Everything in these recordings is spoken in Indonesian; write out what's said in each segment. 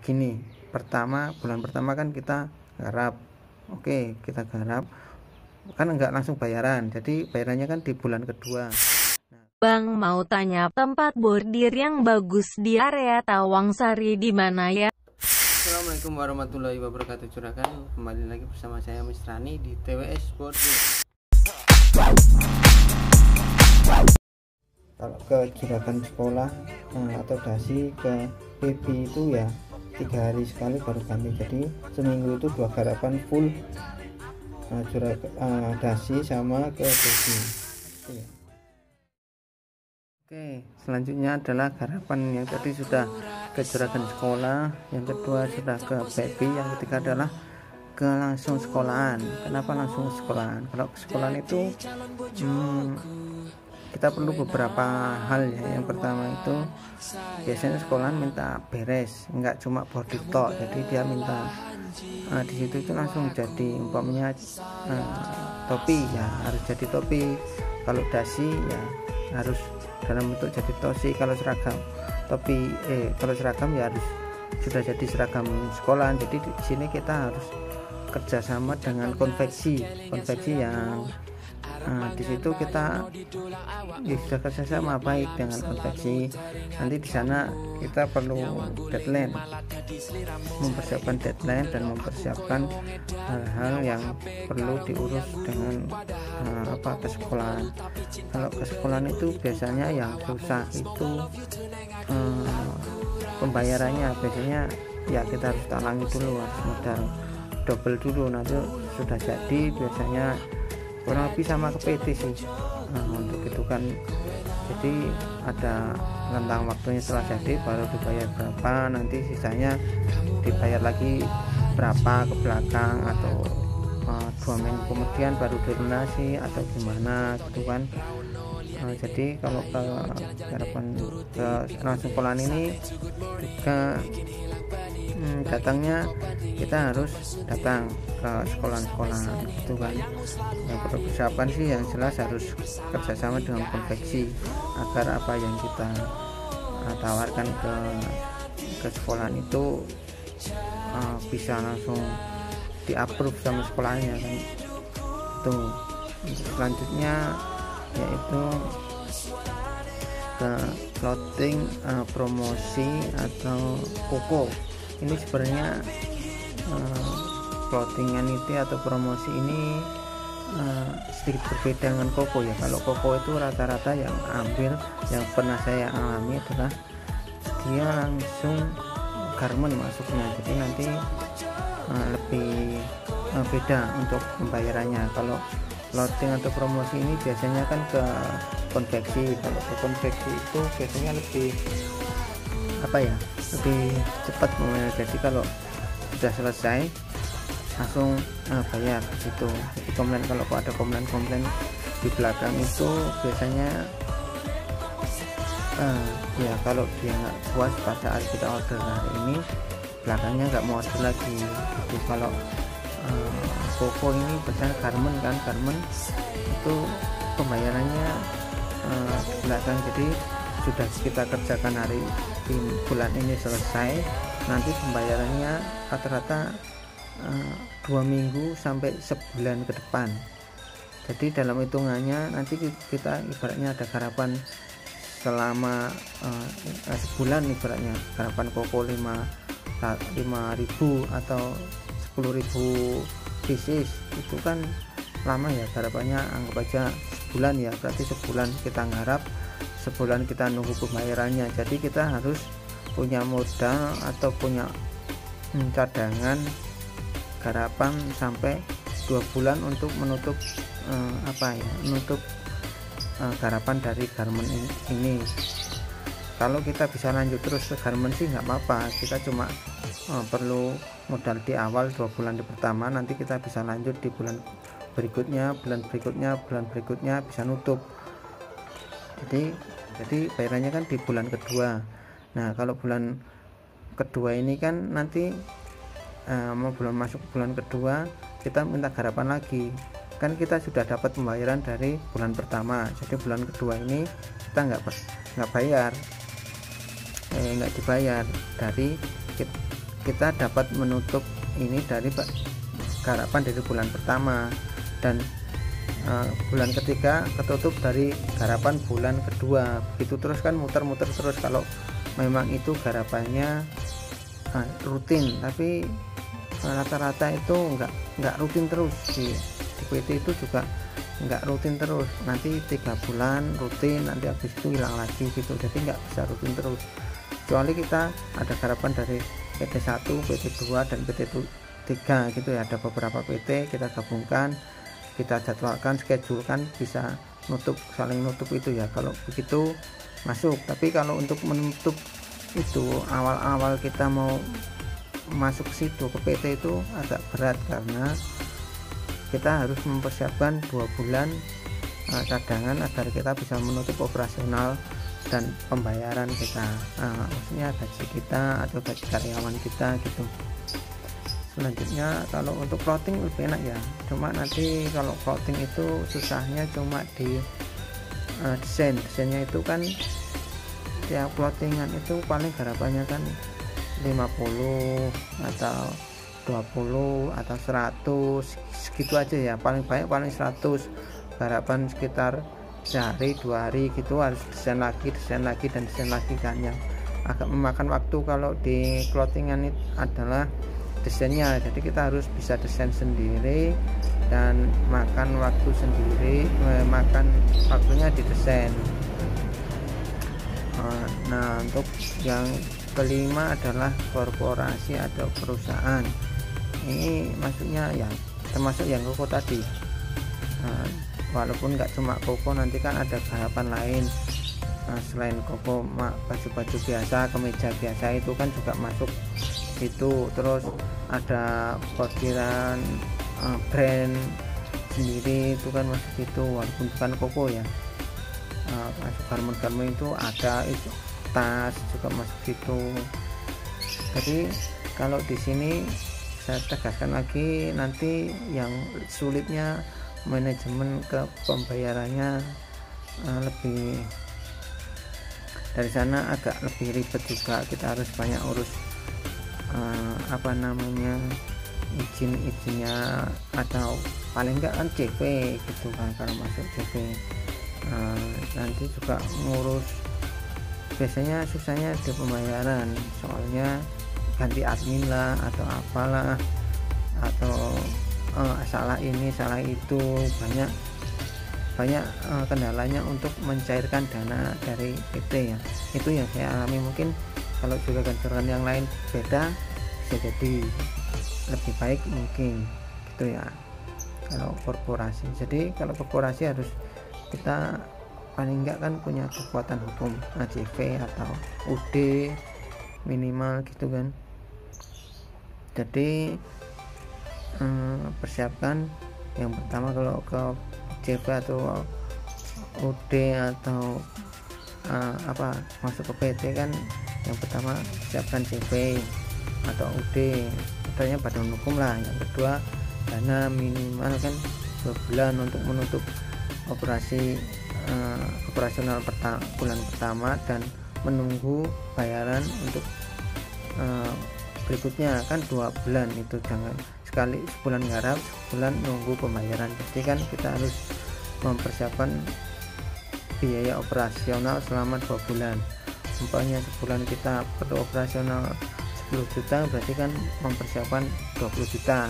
gini, bulan pertama kan kita garap, oke kita garap kan nggak langsung bayaran, jadi bayarannya kan di bulan kedua. Bang mau tanya tempat bordir yang bagus di area Tawangsari di mana ya? Assalamualaikum warahmatullahi wabarakatuh juragan, kembali lagi bersama saya Mr. Rani di TWS Bordir. Kalau ke juragan sekolah atau dasi ke PP itu ya 3 hari sekali baru ganti, jadi seminggu itu 2 garapan full dasi sama ke PP. Oke, selanjutnya adalah garapan yang tadi sudah ke juragan sekolah, yang kedua sudah ke PP, yang ketiga adalah ke langsung sekolahan. Kenapa langsung sekolahan? Kalau ke sekolahan itu kita perlu beberapa hal ya. Yang pertama itu biasanya sekolahan minta beres, nggak cuma bordir tok, jadi dia minta di situ itu langsung jadi umpamanya topi ya harus jadi topi, kalau dasi ya harus dalam bentuk jadi tosi, kalau seragam kalau seragam ya harus sudah jadi seragam sekolahan. Jadi di sini kita harus kerjasama dengan konveksi yang di situ kita sudah kerjasama baik dengan konveksi. Nanti di sana kita perlu deadline, mempersiapkan deadline dan mempersiapkan hal-hal yang perlu diurus dengan ke sekolahan. Kalau ke sekolahan itu biasanya yang susah itu pembayarannya. Biasanya ya kita harus talangi dulu, harus modal double dulu, nanti sudah jadi biasanya kurang lebih sama ke PT sih. Untuk itu kan jadi ada rentang waktunya, setelah jadi baru dibayar berapa, nanti sisanya dibayar lagi berapa ke belakang, atau 2 minggu kemudian baru dilunasi atau gimana gitu kan. Jadi kalau ke harapan ke langsung sekolahan ini juga datangnya kita harus datang ke sekolah-sekolah gitu kan. Yang perlu persiapan sih yang jelas harus kerjasama dengan konveksi agar apa yang kita tawarkan ke sekolahan itu bisa langsung di-approve sama sekolahnya kan. Itu selanjutnya yaitu ke clothing, promosi atau koko. Ini sebenarnya clothingan itu atau promosi ini sedikit berbeda dengan koko ya. Kalau koko itu rata-rata yang pernah saya alami adalah dia langsung garment masuknya, jadi nanti lebih beda untuk pembayarannya. Kalau clothing atau promosi ini biasanya kan ke konveksi. Kalau ke konveksi itu biasanya lebih lebih cepat membayar. Jadi kalau sudah selesai langsung bayar ke situ. Jadi kalau ada komplain di belakang itu biasanya ya kalau dia nggak puas pada saat kita order hari ini, belakangnya nggak mau order lagi gitu. Kalau koko ini biasanya garment itu pembayarannya belakang. Jadi sudah kita kerjakan hari di bulan ini selesai, nanti pembayarannya rata-rata 2 minggu sampai sebulan ke depan. Jadi dalam hitungannya nanti kita ibaratnya ada garapan selama sebulan, ibaratnya garapan koko 5.000 atau 10.000 pieces, itu kan lama ya garapannya, anggap aja sebulan ya, berarti sebulan kita nggarap, sebulan kita nunggu pembayarannya. Jadi kita harus punya modal atau punya cadangan garapan sampai 2 bulan untuk menutup menutup garapan dari garment ini. Kalau kita bisa lanjut terus ke garment sih nggak apa-apa, kita cuma perlu modal di awal 2 bulan di pertama, nanti kita bisa lanjut di bulan berikutnya bisa nutup. Jadi bayarannya kan di bulan kedua. Nah kalau bulan kedua ini kan nanti masuk bulan kedua kita minta garapan lagi, kan kita sudah dapat pembayaran dari bulan pertama. Jadi bulan kedua ini kita nggak dibayar dari kita dapat menutup ini dari garapan dari bulan pertama, dan bulan ketiga ketutup dari garapan bulan kedua, begitu terus kan, muter-muter terus. Kalau memang itu garapannya rutin, tapi rata-rata itu enggak rutin terus. Di PT itu juga enggak rutin terus, nanti 3 bulan rutin, nanti habis itu hilang lagi gitu, jadi enggak bisa rutin terus. Kecuali kita ada garapan dari PT 1, PT 2 dan PT 3 gitu ya, ada beberapa PT kita gabungkan, kita jadwalkan, schedulekan, bisa saling nutup itu ya, kalau begitu masuk. Tapi kalau untuk menutup itu awal-awal kita mau masuk ke situ, ke PT itu agak berat, karena kita harus mempersiapkan 2 bulan cadangan agar kita bisa menutup operasional dan pembayaran kita, maksudnya gaji kita atau gaji karyawan kita gitu. Selanjutnya kalau untuk clothing lebih enak ya, cuma nanti kalau clothing itu susahnya cuma di desainnya itu kan, tiap clothingan itu paling garapannya kan 50 atau 20 atau 100 segitu aja ya, paling banyak paling 100. Garapan sekitar sehari 2 hari gitu, harus desain lagi dan desain lagi kan, yang agak memakan waktu. Kalau di clothingan itu adalah desainnya, jadi kita harus bisa desain sendiri dan makan waktu sendiri, makan waktunya di desain. Nah, untuk yang kelima adalah korporasi atau perusahaan. Ini maksudnya ya termasuk yang koko tadi. Walaupun nggak cuma koko, nanti kan ada garapan lain. Selain koko, baju-baju biasa, kemeja biasa itu kan juga masuk situ. Terus ada bordiran brand sendiri itu kan masuk situ, walaupun bukan koko ya. Masuk garment itu ada, itu tas juga masuk situ. Jadi kalau di sini saya tegaskan lagi, nanti yang sulitnya manajemen ke pembayarannya, lebih dari sana agak lebih ribet juga, kita harus banyak urus izin-izinnya, atau paling enggak kan CV gitu kan, kalau masuk CV. Nanti juga ngurus, biasanya susahnya di pembayaran, soalnya ganti admin lah atau apalah, atau salah ini salah itu, banyak kendalanya untuk mencairkan dana dari PT ya. Itu yang saya alami. Mungkin kalau juragan yang lain beda, bisa jadi lebih baik mungkin gitu ya kalau korporasi. Jadi kalau korporasi harus kita paling enggak kan punya kekuatan hukum, AJV atau UD minimal gitu kan. Jadi persiapkan yang pertama, kalau ke JV atau UD atau masuk ke PT kan, yang pertama siapkan JV atau UD, adanya badan hukum lah. Yang kedua, dana minimal kan 2 bulan untuk menutup operasional bulan pertama, dan menunggu bayaran untuk berikutnya kan 2 bulan. Itu jangan sekali sebulan garap, sebulan nunggu pembayaran. Jadi kan kita harus mempersiapkan biaya operasional selama 2 bulan. Umpamanya sebulan kita perlu operasional 10 juta, berarti kan mempersiapkan 20 juta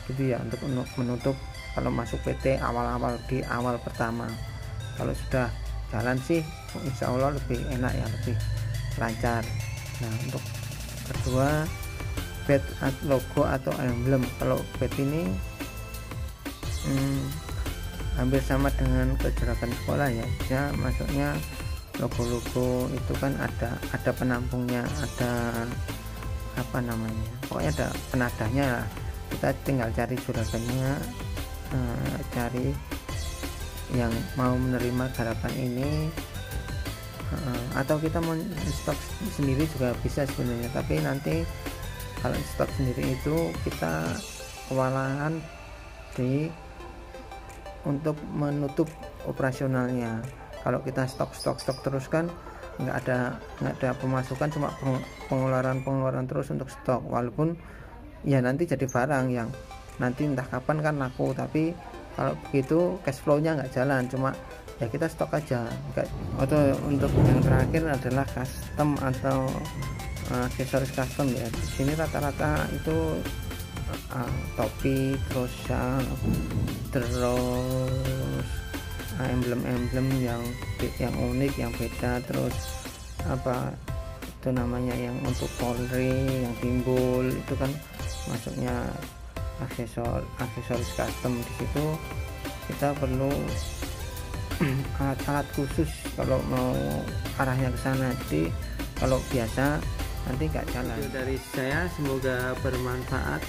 gitu ya, untuk menutup kalau masuk PT awal-awal di awal pertama. Kalau sudah jalan sih insya Allah lebih enak ya, lebih lancar. Nah, untuk kedua, badge, logo atau emblem. Kalau badge ini hampir sama dengan kejerakan sekolah ya, maksudnya logo-logo itu kan ada penampungnya, ada pokoknya ada penadanya lah. Kita tinggal cari juragannya, cari yang mau menerima garapan ini, atau kita mau stok sendiri juga bisa sebenarnya. Tapi nanti kalau stok sendiri itu kita kewalahan untuk menutup operasionalnya. Kalau kita stok terus kan nggak ada pemasukan, cuma pengeluaran terus untuk stok, walaupun ya nanti jadi barang yang nanti entah kapan kan laku, tapi kalau begitu cash flow-nya nggak jalan, cuma ya kita stok aja. Atau untuk yang terakhir adalah custom atau aksesoris custom ya. Di sini rata-rata itu topi, terus emblem-emblem yang unik, yang beda, terus apa itu namanya yang untuk Polri, yang timbul itu kan masuknya aksesoris custom. Di situ kita perlu alat-alat khusus kalau mau arahnya ke sana, jadi kalau biasa nanti nggak jalan. Dari saya semoga bermanfaat.